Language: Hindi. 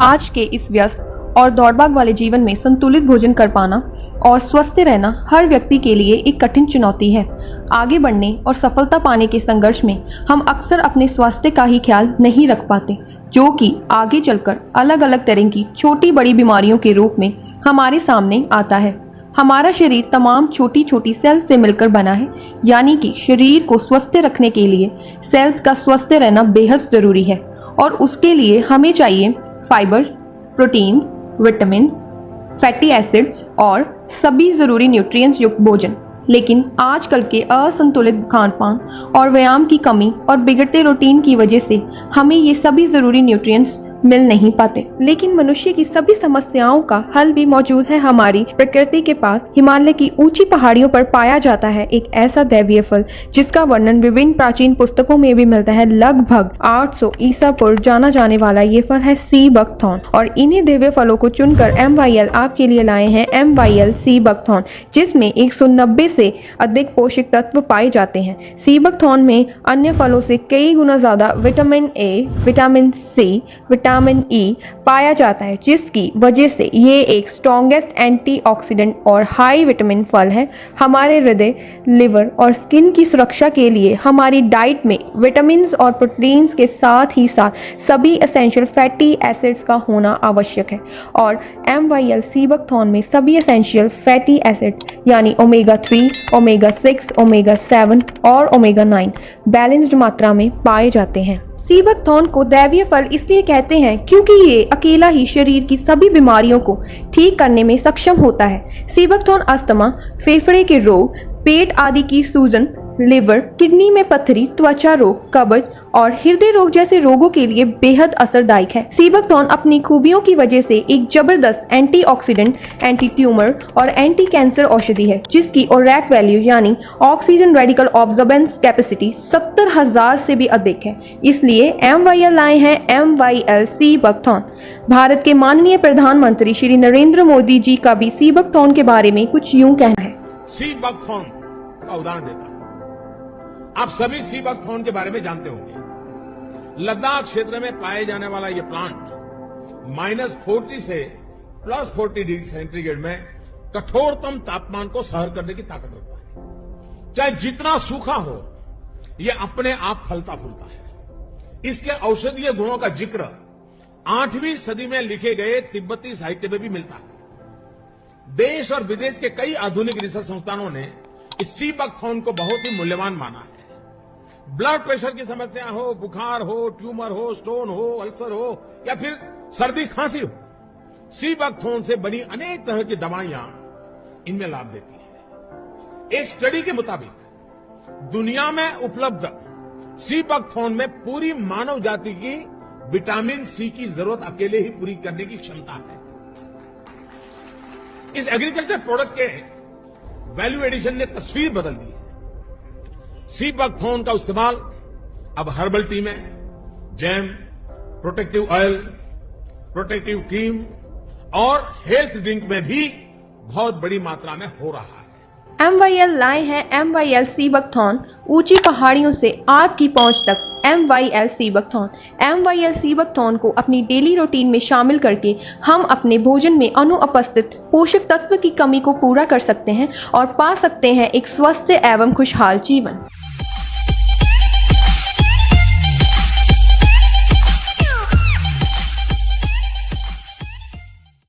आज के इस व्यस्त और दौड़भाग वाले जीवन में संतुलित भोजन कर पाना और स्वस्थ रहना हर व्यक्ति के लिए एक कठिन चुनौती है। आगे बढ़ने और सफलता पाने के संघर्ष में हम अक्सर अपने स्वास्थ्य का ही ख्याल नहीं रख पाते, जो कि आगे चलकर अलग अलग तरह की छोटी बड़ी बीमारियों के रूप में हमारे सामने आता है। हमारा शरीर तमाम छोटी छोटी सेल्स से मिलकर बना है, यानी कि शरीर को स्वस्थ रखने के लिए सेल्स का स्वस्थ रहना बेहद ज़रूरी है और उसके लिए हमें चाहिए fibres, proteins, vitamins, fatty acids और सभी ज़रूरी न्यूट्रिएंट्स युक्त भोजन। लेकिन आजकल के असंतुलित खान-पान और व्यायाम की कमी और बिगड़ते रूटीन की वजह से हमें ये सभी ज़रूरी न्यूट्रिएंट्स मिल नहीं पाते। लेकिन मनुष्य की सभी समस्याओं का हल भी मौजूद है हमारी प्रकृति के पास। हिमालय की ऊंची पहाड़ियों पर पाया जाता है एक ऐसा दैवीय फल जिसका वर्णन विभिन्न प्राचीन पुस्तकों में भी मिलता है। लगभग 800 ईसा पूर्व जाना जाने वाला ये फल है सी बकथॉर्न, और इन्हीं दिव्य फलों को चुनकर MYL आपके लिए लाए हैं MYL सी बकथॉर्न, जिसमें 190 से अधिक पोषक तत्व पाए जाते हैं। सी बकथॉर्न में अन्य फलों से कई गुना ज्यादा vitamin A, vitamin C, vitamin E पाया जाता है, जिसकी वजह से ये एक स्ट्रॉन्गेस्ट एंटीऑक्सीडेंट और हाई विटामिन फल है। हमारे हृदय, लिवर और स्किन की सुरक्षा के लिए हमारी डाइट में विटामिन्स और प्रोटीन्स के साथ ही साथ सभी एसेंशियल फैटी एसिड्स का होना आवश्यक है, और MYL सी बकथॉर्न में सभी एसेंशियल फैटी एसिड्स यानी ओमेगा 3, ओमेगा 6, ओमेगा 7 और ओमेगा 9 बैलेंस्ड मात्रा में पाए जाते हैं। सी बकथॉर्न को दैवीय फल इसलिए कहते हैं क्योंकि ये अकेला ही शरीर की सभी बीमारियों को ठीक करने में सक्षम होता है। सी बकथॉर्न अस्थमा, फेफड़े के रोग, पेट आदि की सूजन, लिवर, किडनी में पथरी, त्वचा रोग, कब्ज और हृदय रोग जैसे रोगों के लिए बेहद असरदायक है। सी बकथॉर्न अपनी खूबियों की वजह से एक जबरदस्त एंटीऑक्सीडेंट, एंटी ट्यूमर और एंटी कैंसर औषधि है, जिसकी ORAC वैल्यू यानी ऑक्सीजन रेडिकल ऑब्जॉर्बेंस कैपेसिटी 70,000 से भी अधिक है। इसलिए MYL लाए हैं MYL सी बकथॉर्न। भारत के माननीय प्रधानमंत्री श्री नरेंद्र मोदी जी का भी सी बकथॉर्न के बारे में कुछ यूं कहना है। सी बकथॉर्न का उदाहरण देता हूं। आप सभी सी बकथॉर्न के बारे में जानते होंगे। लद्दाख क्षेत्र में पाए जाने वाला यह प्लांट -40 से +40 डिग्री सेंटीग्रेड में कठोरतम तापमान को सहन करने की ताकत रखता है। चाहे जितना सूखा हो, यह अपने आप फलता फूलता है। इसके औषधीय गुणों का जिक्र 8वीं सदी में लिखे गए तिब्बती साहित्य में भी मिलता है। देश और विदेश के कई आधुनिक रिसर्च संस्थानों ने इस सी बकथॉर्न को बहुत ही मूल्यवान माना है। ब्लड प्रेशर की समस्या हो, बुखार हो, ट्यूमर हो, स्टोन हो, अल्सर हो या फिर सर्दी खांसी हो, सी बकथॉर्न से बनी अनेक तरह की दवाइयां इनमें लाभ देती है। एक स्टडी के मुताबिक दुनिया में उपलब्ध सी बकथॉर्न में पूरी मानव जाति की विटामिन सी की जरूरत अकेले ही पूरी करने की क्षमता है। इस एग्रीकल्चर प्रोडक्ट के वैल्यू एडिशन ने तस्वीर बदल दी है। सी बकथॉर्न का इस्तेमाल अब हर्बल टी में, jam, protective oil, protective cream और हेल्थ ड्रिंक में भी बहुत बड़ी मात्रा में हो रहा है। MYL लाए हैं MYL सी बकथॉर्न, ऊंची पहाड़ियों से आपकी पहुंच तक MYL sea buckthorn. MYL sea buckthorn को अपनी डेली रूटीन में शामिल करके हम अपने भोजन में अनुपस्थित पोषक तत्व की कमी को पूरा कर सकते हैं और पा सकते हैं एक स्वस्थ एवं खुशहाल जीवन।